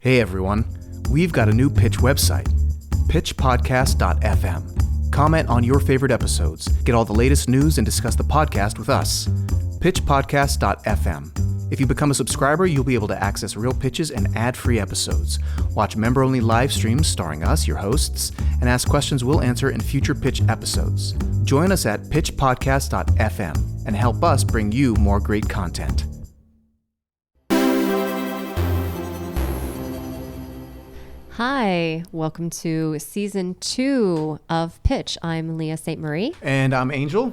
Hey everyone, we've got a new pitch website, pitchpodcast.fm. Comment on your favorite episodes, get all the latest news, and discuss the podcast with us. Pitchpodcast.fm. If you become a subscriber, you'll be able to access real pitches and ad-free episodes, watch member-only live streams starring us, your hosts, and ask questions we'll answer in future pitch episodes. Join us at pitchpodcast.fm and help us bring you more great content. Hi, welcome to season 2 of Pitch. I'm Leah St. Marie. And I'm Angel.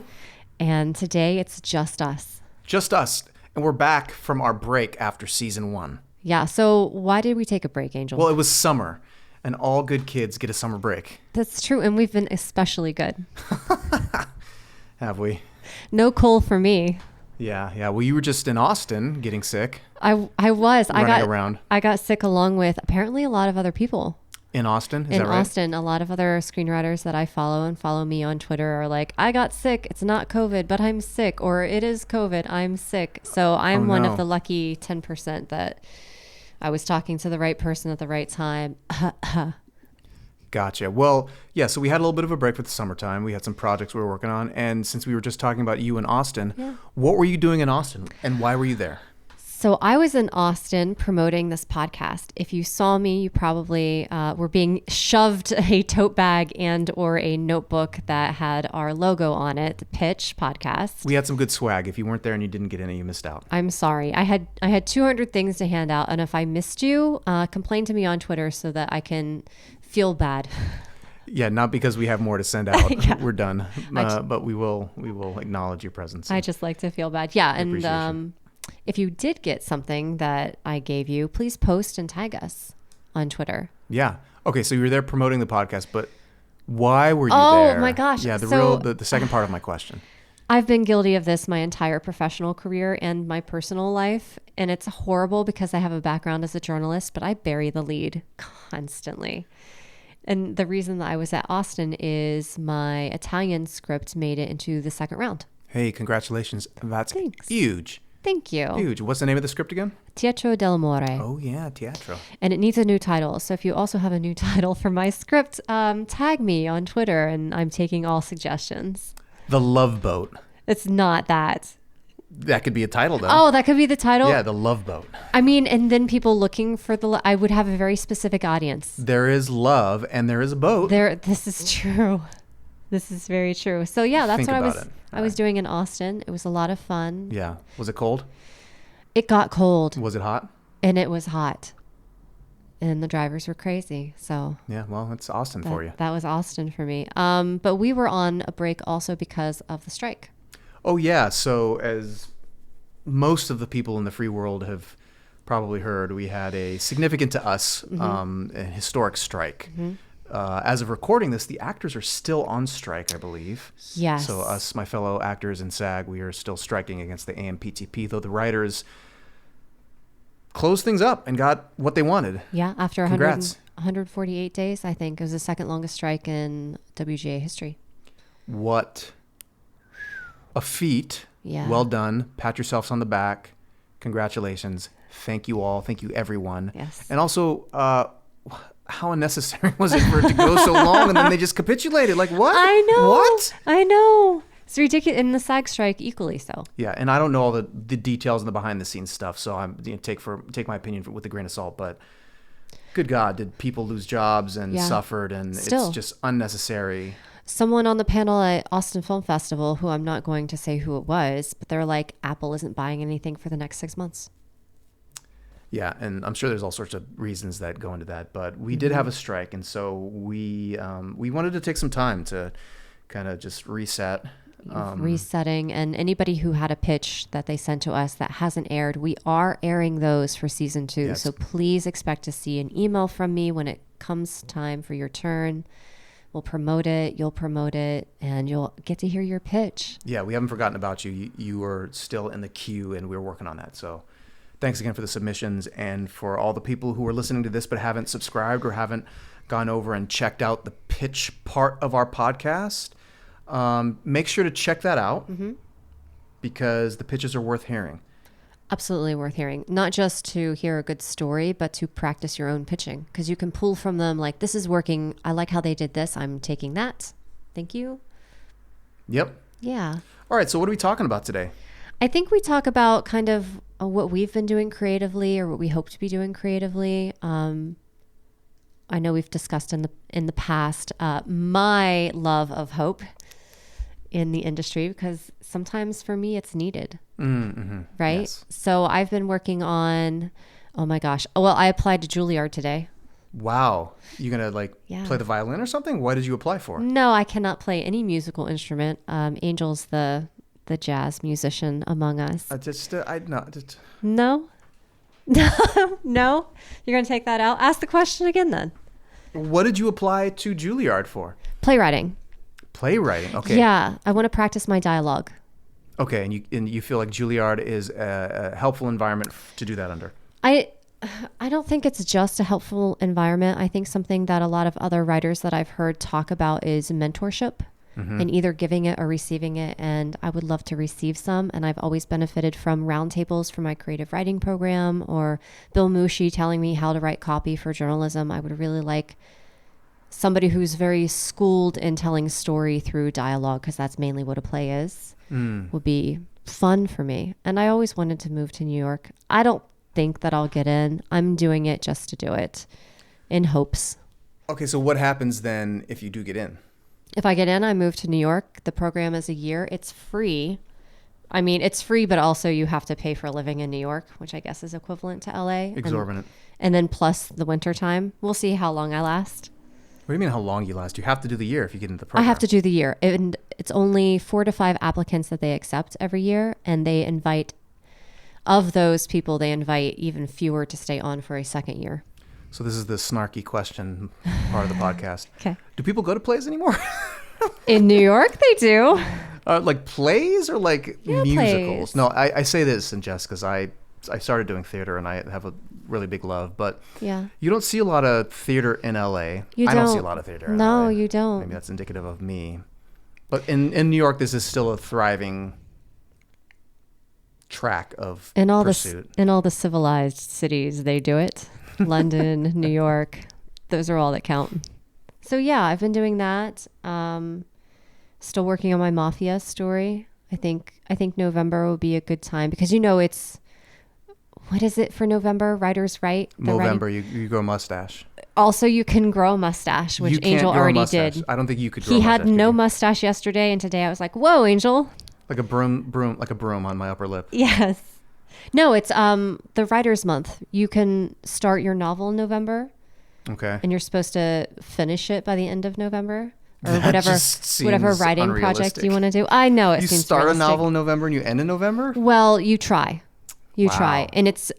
And today it's just us. Just us. And we're back from our break after season 1. Yeah, so why did we take a break, Angel? Well, it was summer, and all good kids get a summer break. That's true, and we've been especially good. Have we? No cold for me. Yeah. Well, you were just in Austin getting sick. I was. Around. I got sick along with apparently a lot of other people. In Austin? Is in that right? Austin, a lot of other screenwriters that I follow and follow me on Twitter are like, I got sick. It's not COVID, but I'm sick. Or it is COVID. I'm sick. So I'm one of the lucky 10% that I was talking to the right person at the right time. Gotcha. Well, yeah, so we had a little bit of a break for the summertime. We had some projects we were working on. And since we were just talking about you in Austin, What were you doing in Austin and why were you there? So I was in Austin promoting this podcast. If you saw me, you probably were being shoved a tote bag and or a notebook that had our logo on it, the Pitch Podcast. We had some good swag. If you weren't there and you didn't get any, you missed out. I'm sorry. I had 200 things to hand out. And if I missed you, complain to me on Twitter so that I can feel bad. Yeah, not because we have more to send out. Yeah. We're done. But we will acknowledge your presence. I just like to feel bad. Yeah. And if you did get something that I gave you, please post and tag us on Twitter. Yeah. Okay. So you were there promoting the podcast, but why were you there? Oh my gosh. Yeah. The second part of my question. I've been guilty of this my entire professional career and my personal life. And it's horrible because I have a background as a journalist, but I bury the lead constantly. And the reason that I was at Austin is my Italian script made it into the second round. Hey, congratulations. That's Thanks. Huge. Tag you. Huge. What's the name of the script again? Teatro dell'amore. Oh, yeah, Teatro. And it needs a new title. So if you also have a new title for my script, tag me on Twitter and I'm taking all suggestions. The Love Boat. It's not that. That could be a title, though. Oh, that could be the title? Yeah, The Love Boat. I mean, and then people looking for I would have a very specific audience. There is love and there is a boat. This is true. This is very true. So yeah, that's what I was doing in Austin. It was a lot of fun. Yeah. Was it cold? It got cold. Was it hot? And it was hot. And the drivers were crazy. So yeah, well, it's Austin for you. That was Austin for me. But we were on a break also because of the strike. Oh yeah. So as most of the people in the free world have probably heard, we had a significant to us, a historic strike. Mm-hmm. As of recording this, the actors are still on strike, I believe. Yes. So us, my fellow actors in SAG, we are still striking against the AMPTP, though the writers closed things up and got what they wanted. Yeah, after 148 days, I think. It was the second longest strike in WGA history. What a feat. Yeah. Well done. Pat yourselves on the back. Congratulations. Thank you all. Thank you, everyone. Yes. And also, how unnecessary was it for it to go so long and then they just capitulated? Like, what? I know. What? I know. It's ridiculous. And the SAG strike equally so. Yeah, and I don't know all the details and the behind the scenes stuff, so I'm take my opinion with a grain of salt. But good God, did people lose jobs and suffered, and it's just unnecessary. Someone on the panel at Austin Film Festival, who I'm not going to say who it was, but they're like, Apple isn't buying anything for the next 6 months. Yeah, and I'm sure there's all sorts of reasons that go into that, but we did have a strike, and so we wanted to take some time to kind of just reset. Resetting, and anybody who had a pitch that they sent to us that hasn't aired, we are airing those for season 2. Yes. So please expect to see an email from me when it comes time for your turn. We'll promote it, you'll promote it, and you'll get to hear your pitch. Yeah, we haven't forgotten about you. You are still in the queue, and we're working on that. So thanks again for the submissions, and for all the people who are listening to this but haven't subscribed or haven't gone over and checked out the pitch part of our podcast. Make sure to check that out because the pitches are worth hearing. Absolutely worth hearing. Not just to hear a good story, but to practice your own pitching. Because you can pull from them like, this is working. I like how they did this. I'm taking that. Thank you. Yep. Yeah. All right. So what are we talking about today? I think we talk about kind of what we've been doing creatively or what we hope to be doing creatively. I know we've discussed in the past my love of hope in the industry, because sometimes for me it's needed. Mm-hmm. Right? Yes. So I've been working on, oh my gosh. Well, I applied to Juilliard today. Wow. You going to play the violin or something? What did you apply for? No, I cannot play any musical instrument. Angel's the jazz musician among us. No. No? You're going to take that out? Ask the question again then. What did you apply to Juilliard for? Playwriting. Okay. Yeah. I want to practice my dialogue. Okay. And you feel like Juilliard is a helpful environment to do that under? I don't think it's just a helpful environment. I think something that a lot of other writers that I've heard talk about is mentorship. Mm-hmm. And either giving it or receiving it. And I would love to receive some. And I've always benefited from roundtables for my creative writing program, or Bill Mushi telling me how to write copy for journalism. I would really like somebody who's very schooled in telling story through dialogue, because that's mainly what a play is, would be fun for me. And I always wanted to move to New York. I don't think that I'll get in. I'm doing it just to do it in hopes. Okay, so what happens then if you do get in? If I get in, I move to New York. The program is a year. It's free. I mean, it's free, but also you have to pay for living in New York, which I guess is equivalent to LA. Exorbitant. And then plus the winter time. We'll see how long I last. What do you mean how long you last? You have to do the year if you get into the program. I have to do the year. And it's only 4 to 5 applicants that they accept every year. And they invite, of those people, they invite even fewer to stay on for a second year. So this is the snarky question part of the podcast. Okay. Do people go to plays anymore? In New York, they do. Like plays or like musicals? Plays. No, I say this, and Jess, because I started doing theater and I have a really big love, but yeah, you don't see a lot of theater in LA. I don't see a lot of theater in LA. No, you don't. Maybe that's indicative of me. But in New York, this is still a thriving track of pursuit. In all the civilized cities, they do it. London, New York, those are all that count. So yeah, I've been doing that. Still working on my Mafia story. I think November will be a good time, because it's, what is it for November? Writers Write? November, you grow a mustache. Also, you can grow a mustache, which Angel already did. I don't think you could grow a He mustache. had no mustache yesterday, and today I was like, whoa, Angel. Like a broom on my upper lip. Yes. No, it's the Writer's Month. You can start your novel in November. Okay. And you're supposed to finish it by the end of November, or That whatever writing project you want to do. I know it seems You start realistic. a novel in November and you end in November? Well, you try. You Wow. try. And it's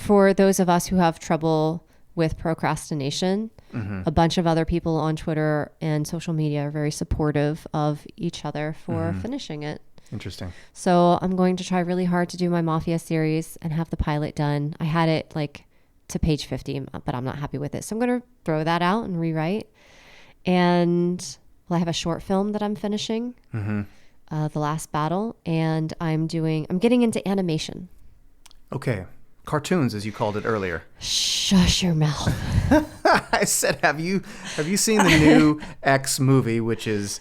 for those of us who have trouble with procrastination, a bunch of other people on Twitter and social media are very supportive of each other for finishing it. Interesting. So I'm going to try really hard to do my Mafia series and have the pilot done. I had it to page 50, but I'm not happy with it. So I'm going to throw that out and rewrite. And I have a short film that I'm finishing, The Last Battle. And I'm getting into animation. Okay. Cartoons, as you called it earlier. Shush your mouth. I said, have you seen the new X movie, which is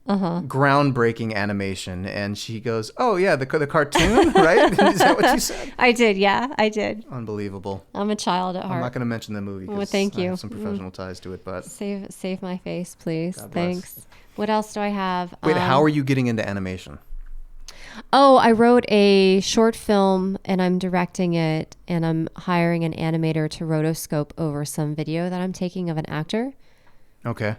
groundbreaking animation? And she goes, oh yeah, the cartoon, right? Is that what you said? I did. Yeah, I did. Unbelievable. I'm a child at heart. I'm not going to mention the movie because thank you. I have some professional ties to it, but Save my face, please. God bless. Thanks. What else do I have? Wait, how are you getting into animation? Oh, I wrote a short film and I'm directing it, and I'm hiring an animator to rotoscope over some video that I'm taking of an actor. Okay.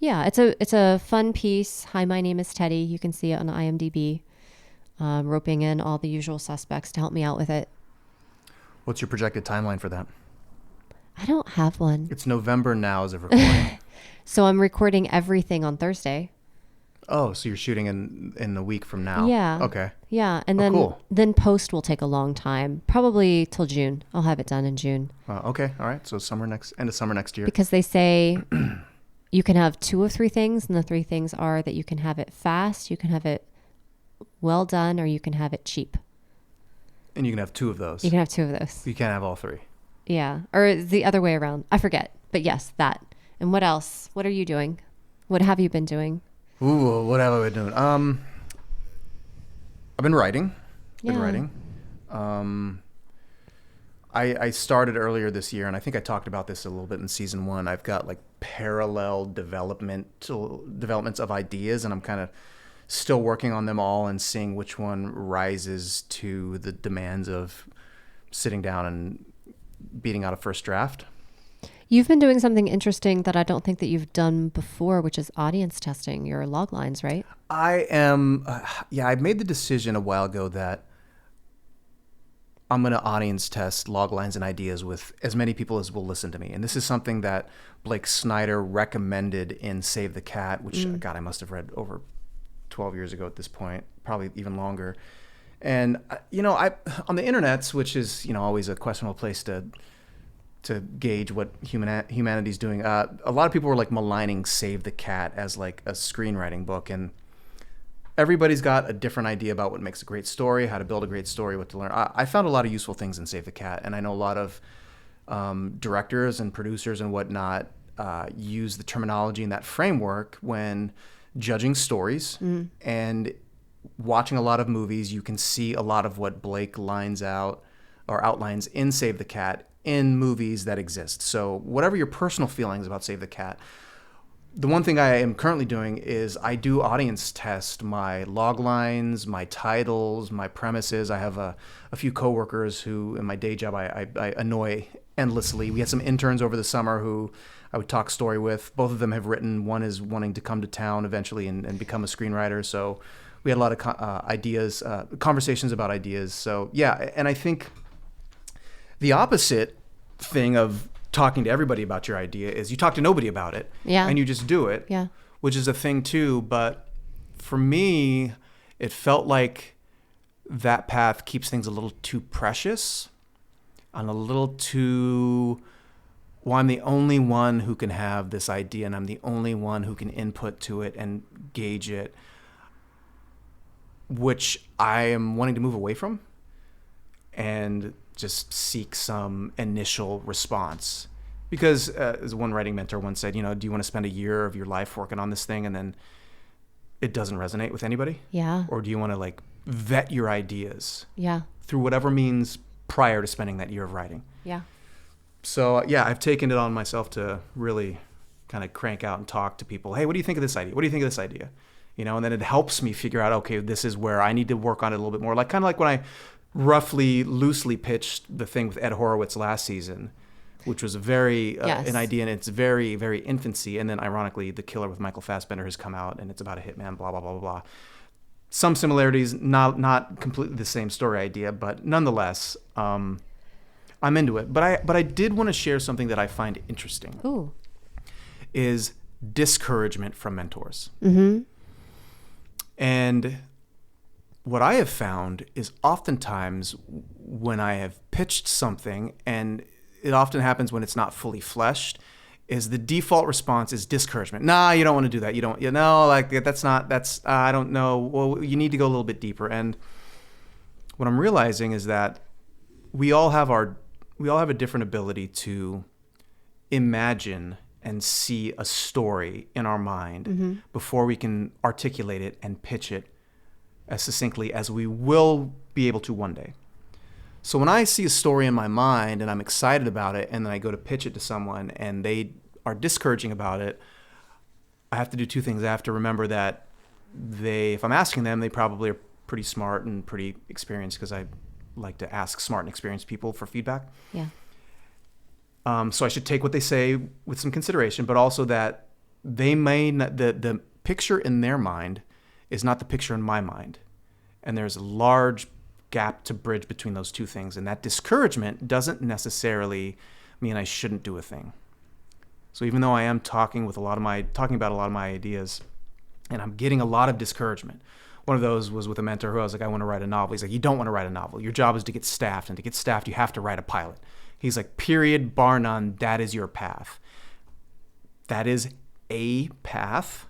Yeah, it's a fun piece. Hi, my name is Teddy. You can see it on IMDb. Roping in all the usual suspects to help me out with it. What's your projected timeline for that? I don't have one. It's November now as of recording. So I'm recording everything on Thursday. Oh, so you're shooting in a week from now? Yeah. Okay. Yeah, and cool. then post will take a long time, probably till June. I'll have it done in June. Okay. All right. So end of summer next year. Because they say you can have 2 of 3 things, and the 3 things are that you can have it fast, you can have it well done, or you can have it cheap. And you can have 2 of those. You can have 2 of those. You can't have all 3. Yeah. Or the other way around. I forget. But yes, that. And what else? What are you doing? What have you been doing? Ooh, what have I been doing? I've been writing. I started earlier this year, and I think I talked about this a little bit in season 1. I've got like parallel developments of ideas, and I'm kind of still working on them all and seeing which one rises to the demands of sitting down and beating out a first draft. You've been doing something interesting that I don't think that you've done before, which is audience testing your log lines, right? I am, I made the decision a while ago that I'm going to audience test log lines and ideas with as many people as will listen to me. And this is something that Blake Snyder recommended in Save the Cat, which, God, I must have read over 12 years ago at this point, probably even longer. And, I on the internets, which is, always a questionable place to gauge what humanity's doing. A lot of people were like maligning Save the Cat as like a screenwriting book, and everybody's got a different idea about what makes a great story, how to build a great story, what to learn. I found a lot of useful things in Save the Cat, and I know a lot of directors and producers and whatnot use the terminology in that framework when judging stories. And watching a lot of movies, you can see a lot of what Blake lines out or outlines in Save the Cat in movies that exist. So whatever your personal feelings about Save the Cat, the one thing I am currently doing is I do audience test my log lines, my titles, my premises. I have a few coworkers who in my day job I annoy endlessly. We had some interns over the summer who I would talk story with. Both of them have written. One is wanting to come to town eventually and become a screenwriter. So we had a lot of conversations about ideas. So yeah, and I think the opposite thing of talking to everybody about your idea is you talk to nobody about it. Yeah. And you just do it. Yeah. Which is a thing too. But for me, it felt like that path keeps things a little too precious and a little too, well, I'm the only one who can have this idea and I'm the only one who can input to it and gauge it, which I am wanting to move away from and just seek some initial response. Because as one writing mentor once said, do you want to spend a year of your life working on this thing and then it doesn't resonate with anybody? Yeah. Or do you want to like vet your ideas? Yeah. Through whatever means prior to spending that year of writing? Yeah. So I've taken it on myself to really kind of crank out and talk to people. Hey, what do you think of this idea? What do you think of this idea? And then it helps me figure out, okay, this is where I need to work on it a little bit more. Like kind of like when I loosely pitched the thing with Ed Horowitz last season, which was an idea in its very, very infancy. And then ironically, The Killer with Michael Fassbender has come out and it's about a hitman, blah, blah, blah, blah, blah. Some similarities, not completely the same story idea, but nonetheless, I'm into it. But I did want to share something that I find interesting. Ooh. Is discouragement from mentors. Mm-hmm. And what I have found is oftentimes when I have pitched something, and it often happens when it's not fully fleshed, is the default response is discouragement. Nah, you don't want to do that. You don't, I don't know. Well, you need to go a little bit deeper. And what I'm realizing is that we all have a different ability to imagine and see a story in our mind before we can articulate it and pitch it as succinctly as we will be able to one day. So when I see a story in my mind and I'm excited about it and then I go to pitch it to someone and they are discouraging about it, I have to do 2 things. I have to remember that if I'm asking them, they probably are pretty smart and pretty experienced because I like to ask smart and experienced people for feedback. Yeah. So I should take what they say with some consideration, but also that they may not, the picture in their mind is not the picture in my mind. And there's a large gap to bridge between those 2 things. And that discouragement doesn't necessarily mean I shouldn't do a thing. So even though I am talking about a lot of my ideas and I'm getting a lot of discouragement. One of those was with a mentor who I was like, I want to write a novel. He's like, you don't want to write a novel. Your job is to get staffed. And to get staffed, you have to write a pilot. He's like, period, bar none, that is your path. That is a path.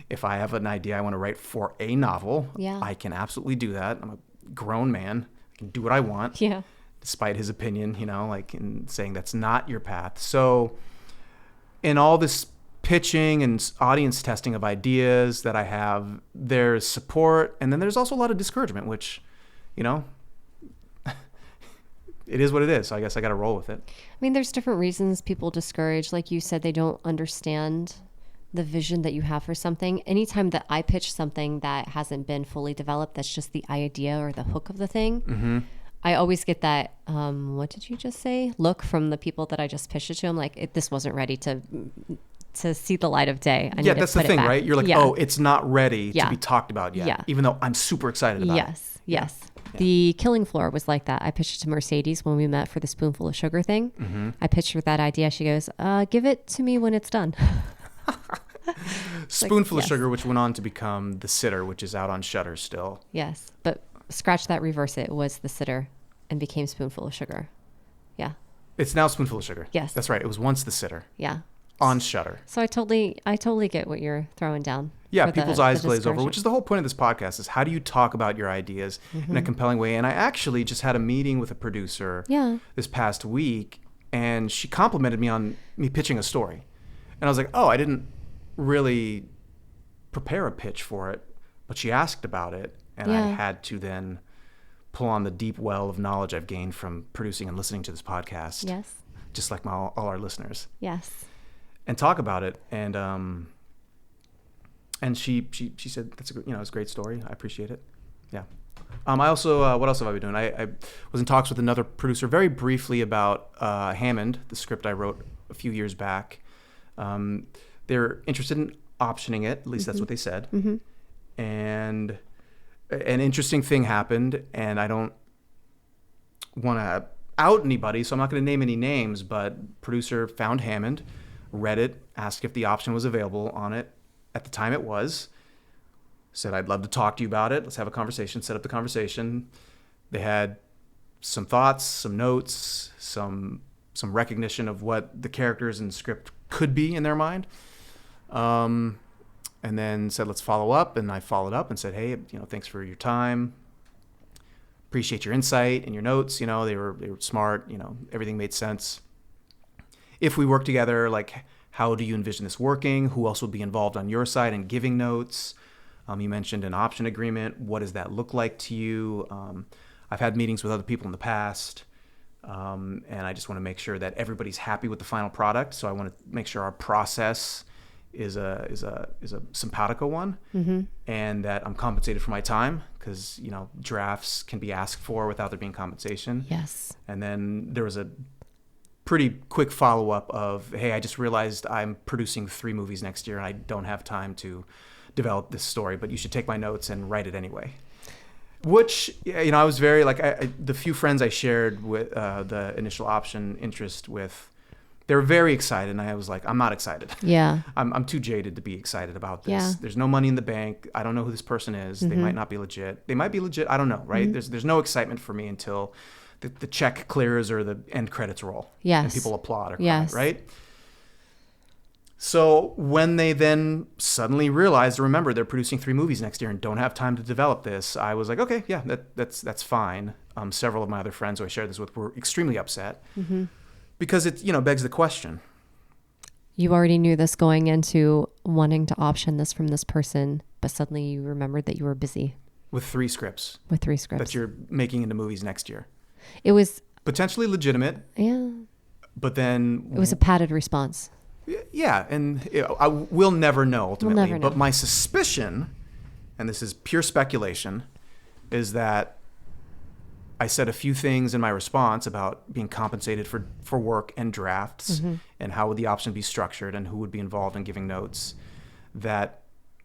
If I have an idea I want to write for a novel, I can absolutely do that. I'm a grown man. can do what I want. Yeah. Despite his opinion, like in saying that's not your path. So in all this pitching and audience testing of ideas that I have, there's support, and then there's also a lot of discouragement, which, it is what it is. So I guess I got to roll with it. I mean, there's different reasons people discourage. Like you said, they don't understand the vision that you have for something. Anytime that I pitch something that hasn't been fully developed, that's just the idea or the hook of the thing. I always get that, what did you just say? Look from the people that I just pitched it to. I'm like, this wasn't ready to see the light of day. I need to that's the put it thing, back. right? You're like, oh, it's not ready to Yeah. be talked about yet. Yeah. Even though I'm super excited about it. Yes. The Killing Floor was like that. I pitched it to Mercedes when we met for the Spoonful of Sugar thing. I pitched her that idea. She goes, give it to me when it's done. Spoonful of Sugar, which went on to become The Sitter, which is out on Shudder still. Yes, but scratch that, reverse it. It was The Sitter and became Spoonful of Sugar. Yeah. It's now Spoonful of Sugar. Yes. That's right. It was once The Sitter. Yeah. On Shudder. So I totally get what you're throwing down. Yeah, people's eyes glaze over, which is the whole point of this podcast, is how do you talk about your ideas in a compelling way? And I actually just had a meeting with a producer this past week, and she complimented me on me pitching a story. And I was like, oh, I didn't really prepare a pitch for it, but she asked about it, and I had to then pull on the deep well of knowledge I've gained from producing and listening to this podcast. Yes. Just like all our listeners. Yes. And talk about it. And she said, that's it's a great story. I appreciate it. Yeah. I also, what else have I been doing? I was in talks with another producer very briefly about Hammond, the script I wrote a few years back. They're interested in optioning it. At least that's what they said. And an interesting thing happened, and I don't want to out anybody, so I'm not going to name any names, but producer found Hammond, read it, asked if the option was available on it. At the time it was. Said, I'd love to talk to you about it. Let's have a conversation. Set up the conversation. They had some thoughts, some notes, some recognition of what the characters and script could be in their mind. And then said, let's follow up. And I followed up and said, hey, thanks for your time. Appreciate your insight and your notes. They were smart. Everything made sense. If we work together, like, how do you envision this working? Who else will be involved on your side in giving notes? You mentioned an option agreement. What does that look like to you? I've had meetings with other people in the past, and I just want to make sure that everybody's happy with the final product. So I want to make sure our process is a simpatico one, and that I'm compensated for my time, because drafts can be asked for without there being compensation. Yes. And then there was a pretty quick follow-up of, hey, I just realized I'm producing 3 movies next year and I don't have time to develop this story, but you should take my notes and write it anyway. Which, I was very, the few friends I shared with the initial option interest with, they were very excited, and I was like, I'm not excited. Yeah. I'm too jaded to be excited about this. Yeah. There's no money in the bank. I don't know who this person is. They might not be legit. They might be legit. I don't know, right? There's no excitement for me until the check clears or the end credits roll. Yes. And people applaud or cry, Yes. right? So when they then suddenly realized, remember, they're producing 3 movies next year and don't have time to develop this, I was like, okay, yeah, that's fine. Several of my other friends who I shared this with were extremely upset because it, begs the question. You already knew this going into wanting to option this from this person, but suddenly you remembered that you were busy. With 3 scripts. With 3 scripts. That you're making into movies next year. It was potentially legitimate. Yeah. But then it was a padded response. Yeah, and we'll never know ultimately. We'll never know. But my suspicion, and this is pure speculation, is that I said a few things in my response about being compensated for work and drafts and how would the option be structured and who would be involved in giving notes that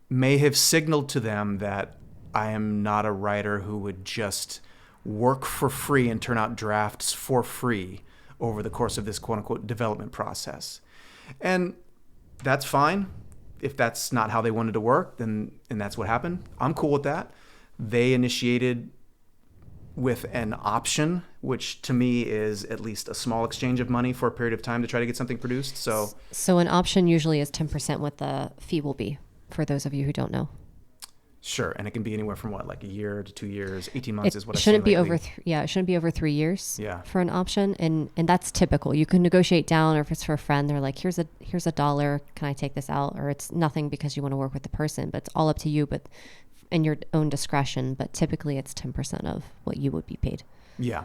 may have signaled to them that I am not a writer who would just work for free and turn out drafts for free over the course of this quote-unquote development process. And that's fine. If that's not how they wanted to work, and that's what happened. I'm cool with that. They initiated with an option, which to me is at least a small exchange of money for a period of time to try to get something produced. So an option usually is 10% what the fee will be, for those of you who don't know. Sure, and it can be anywhere from what, like a year to 2 years, 18 months is what I've shouldn't seen be lately. it shouldn't be over 3 years. Yeah. For an option, and that's typical. You can negotiate down, or if it's for a friend, they're like, here's $1. Can I take this out? Or it's nothing because you want to work with the person, but it's all up to you, but in your own discretion. But typically, it's 10% of what you would be paid. Yeah.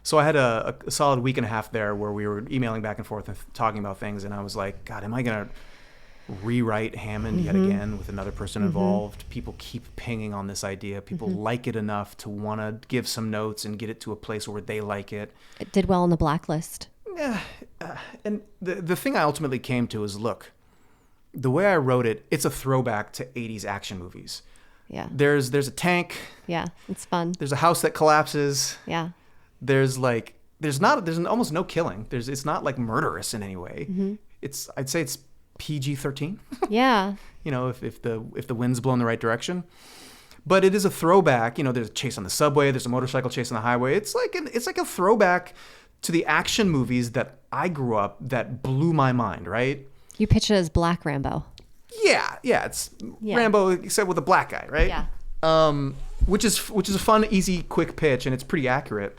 So I had a solid week and a half there where we were emailing back and forth and talking about things, and I was like, God, am I gonna rewrite Hammond yet again with another person involved? People keep pinging on this idea. People like it enough to want to give some notes and get it to a place where they like it. It did well on the blacklist. Yeah. And the thing I ultimately came to is, look, the way I wrote it, it's a throwback to 80s action movies. Yeah. There's a tank. Yeah. It's fun. There's a house that collapses. Yeah. There's almost no killing. It's not like murderous in any way. I'd say it's PG-13. Yeah. If the wind's blowing the right direction. But it is a throwback. There's a chase on the subway. There's a motorcycle chase on the highway. It's like a throwback to the action movies that I grew up that blew my mind, right? You pitch it as Black Rambo. Yeah. It's Rambo except with a black guy, right? Yeah. Which is a fun, easy, quick pitch, and it's pretty accurate.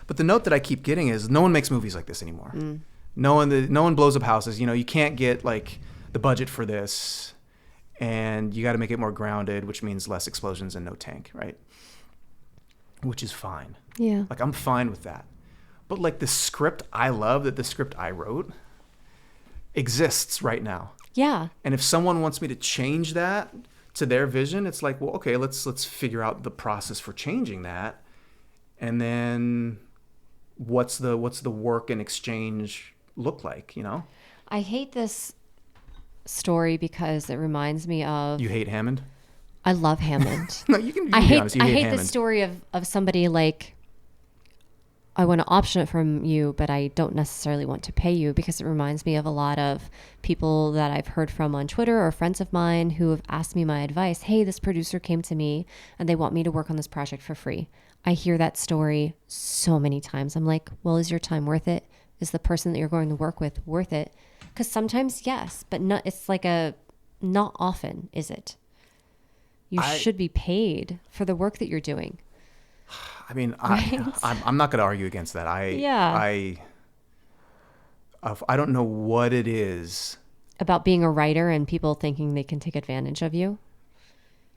But the note that I keep getting is no one makes movies like this anymore. No one blows up houses. You can't get like the budget for this, and you got to make it more grounded, which means less explosions and no tank, right? Which is fine. Yeah. Like, I'm fine with that. But like the script I wrote exists right now. Yeah. And if someone wants me to change that to their vision, it's like, well, okay, let's figure out the process for changing that, and then what's the work and exchange look like, I hate this story because it reminds me of... You hate Hammond? I love Hammond. No, you can be honest. You I hate hate Hammond. the story of somebody like, I want to option it from you, but I don't necessarily want to pay you, because it reminds me of a lot of people that I've heard from on Twitter or friends of mine who have asked me my advice. Hey, this producer came to me and they want me to work on this project for free. I hear that story so many times. I'm like, well, is your time worth it? Is the person that you're going to work with worth it? Because sometimes yes, but not. It's like not often, is it? You should be paid for the work that you're doing. I mean, right? I'm not going to argue against that. I don't know what it is about being a writer and people thinking they can take advantage of you.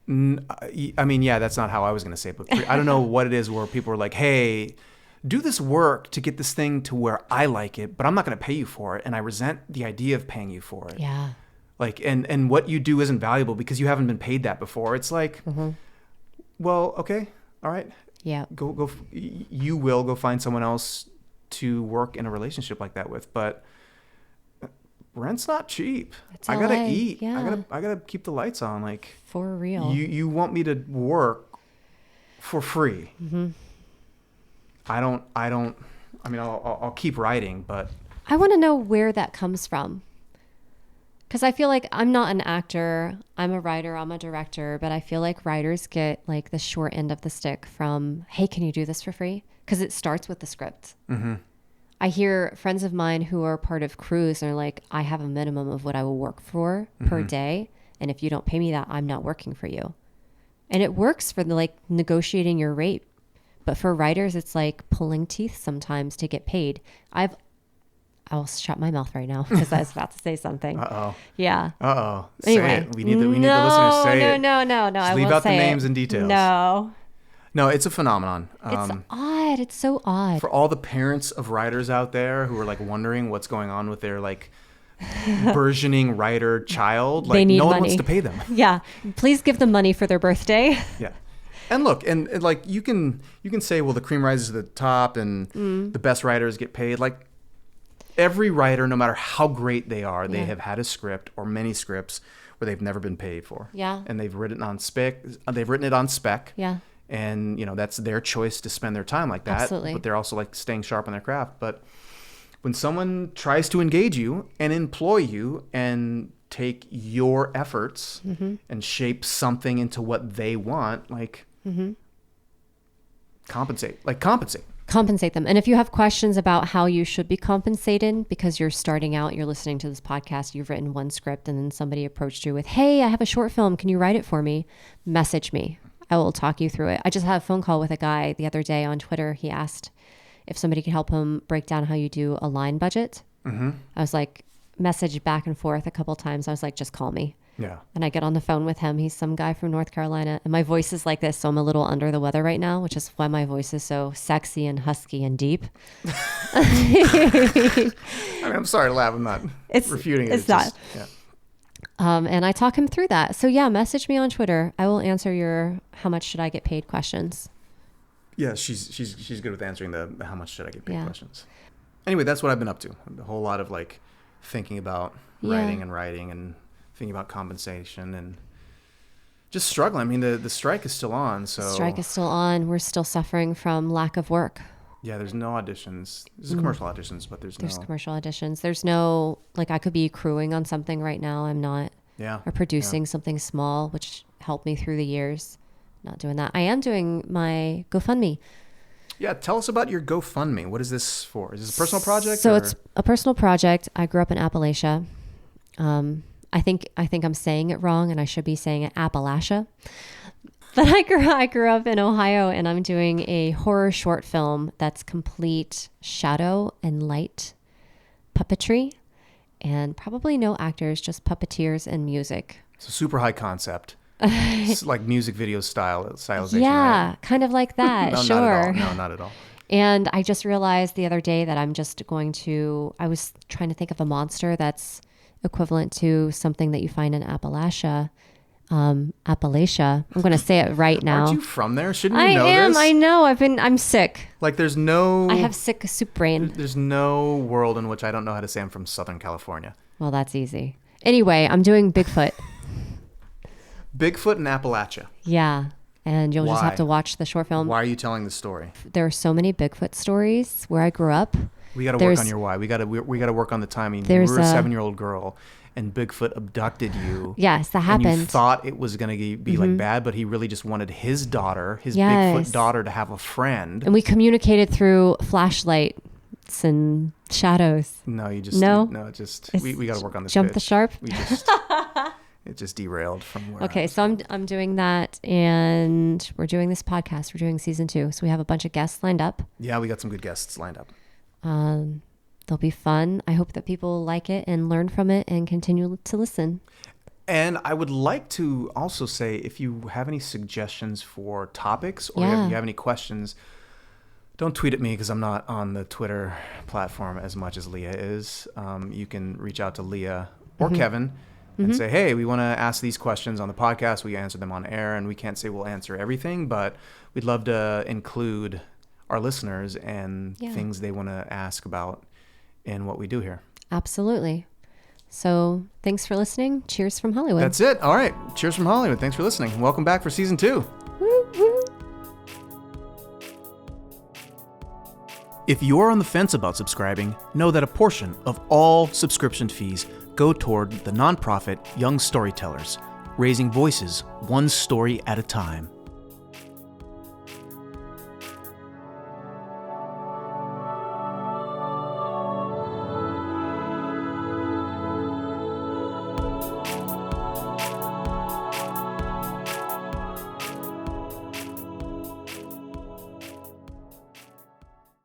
I mean, yeah, that's not how I was going to say it, but I don't know what it is where people are like, hey, do this work to get this thing to where I like it, but I'm not going to pay you for it. And I resent the idea of paying you for it. Yeah. Like, and what you do isn't valuable because you haven't been paid that before. It's like, well, okay. All right. Yeah. You will go find someone else to work in a relationship like that with, but rent's not cheap. I gotta eat. Yeah. I gotta keep the lights on. Like, for real. You want me to work for free? I mean, I'll keep writing, but I want to know where that comes from. Because I feel like I'm not an actor. I'm a writer. I'm a director. But I feel like writers get like the short end of the stick from, hey, can you do this for free? Because it starts with the script. I hear friends of mine who are part of crews and are like, I have a minimum of what I will work for per day. And if you don't pay me that, I'm not working for you. And it works for the like negotiating your rate. But for writers, it's like pulling teeth sometimes to get paid. I'll shut my mouth right now because I was about to say something. Uh-oh. Yeah. Uh-oh. Anyway. Say it. We need the listeners to say it. No. Just leave out the names and details. No, it's a phenomenon. It's odd. It's so odd. For all the parents of writers out there who are like wondering what's going on with their like burgeoning writer child, like no one wants to pay them. Yeah. Please give them money for their birthday. Yeah. And look, and like you can say, well, the cream rises to the top and the best writers get paid. Like every writer, no matter how great they are, they have had a script or many scripts where they've never been paid for. Yeah. And they've written it on spec. Yeah. And that's their choice to spend their time like that. Absolutely. But they're also like staying sharp on their craft. But when someone tries to engage you and employ you and take your efforts and shape something into what they want, like compensate. compensate them. And if you have questions about how you should be compensated because you're starting out, you're listening to this podcast, you've written one script and then somebody approached you with, hey, I have a short film. Can you write it for me? Message me. I will talk you through it. I just had a phone call with a guy the other day on Twitter. He asked if somebody could help him break down how you do a line budget. I was like, messaged back and forth a couple times. I was like, just call me. Yeah. And I get on the phone with him. He's some guy from North Carolina. And my voice is like this, so I'm a little under the weather right now, which is why my voice is so sexy and husky and deep. I mean, I'm sorry to laugh. I'm not refuting it. It's not. Just, yeah. And I talk him through that. So yeah, message me on Twitter. I will answer your how much should I get paid questions. Yeah, she's good with answering the how much should I get paid questions. Anyway, that's what I've been up to. A whole lot of like thinking about writing and thinking about compensation and just struggling. I mean, the strike is still on. So the strike is still on. We're still suffering from lack of work. Yeah, there's no auditions. There's commercial auditions, but there's commercial auditions. There's no, like, I could be crewing on something right now. I'm not. Yeah. Or producing something small, which helped me through the years. Not doing that. I am doing my GoFundMe. Yeah, tell us about your GoFundMe. What is this for? Is this a personal project? So it's a personal project. I grew up in Appalachia. I think I'm saying it wrong, and I should be saying it Appalachia. But I grew up in Ohio, and I'm doing a horror short film that's complete shadow and light puppetry, and probably no actors, just puppeteers and music. It's a super high concept. It's like music video stylization. Yeah, right? Kind of like that. No, sure. Not at all. And I just realized the other day that I was trying to think of a monster that's equivalent to something that you find in Appalachia. Appalachia. I'm going to say it right now. Aren't you from there? Shouldn't you know this? I know. I'm sick. Like I have sick soup brain. There's no world in which I don't know how to say I'm from Southern California. Well, that's easy. Anyway, I'm doing Bigfoot. Bigfoot in Appalachia. Yeah. And you'll just have to watch the short film. Why are you telling the story? There are so many Bigfoot stories where I grew up. We got to work on your why. We got to work on the timing. You were a 7-year-old girl, and Bigfoot abducted you. Yes, that happened. And you thought it was going to be like bad, but he really just wanted his daughter, Bigfoot daughter, to have a friend. And we communicated through flashlights and shadows. No, you just we got to work on this. Jump pitch. the sharp. It just derailed from where. Okay, so I'm doing that, and we're doing this podcast. We're doing season 2, so we have a bunch of guests lined up. Yeah, we got some good guests lined up. They'll be fun. I hope that people like it and learn from it and continue to listen. And I would like to also say, if you have any suggestions for topics or if you have any questions, don't tweet at me because I'm not on the Twitter platform as much as Leah is. You can reach out to Leah or Kevin and say, hey, we want to ask these questions on the podcast. We answer them on air, and we can't say we'll answer everything, but we'd love to include our listeners and things they want to ask about in what we do here. Absolutely. So thanks for listening. Cheers from Hollywood. That's it. All right. Cheers from Hollywood. Thanks for listening. Welcome back for season 2. Woo, woo. If you're on the fence about subscribing, know that a portion of all subscription fees go toward the nonprofit Young Storytellers, raising voices one story at a time.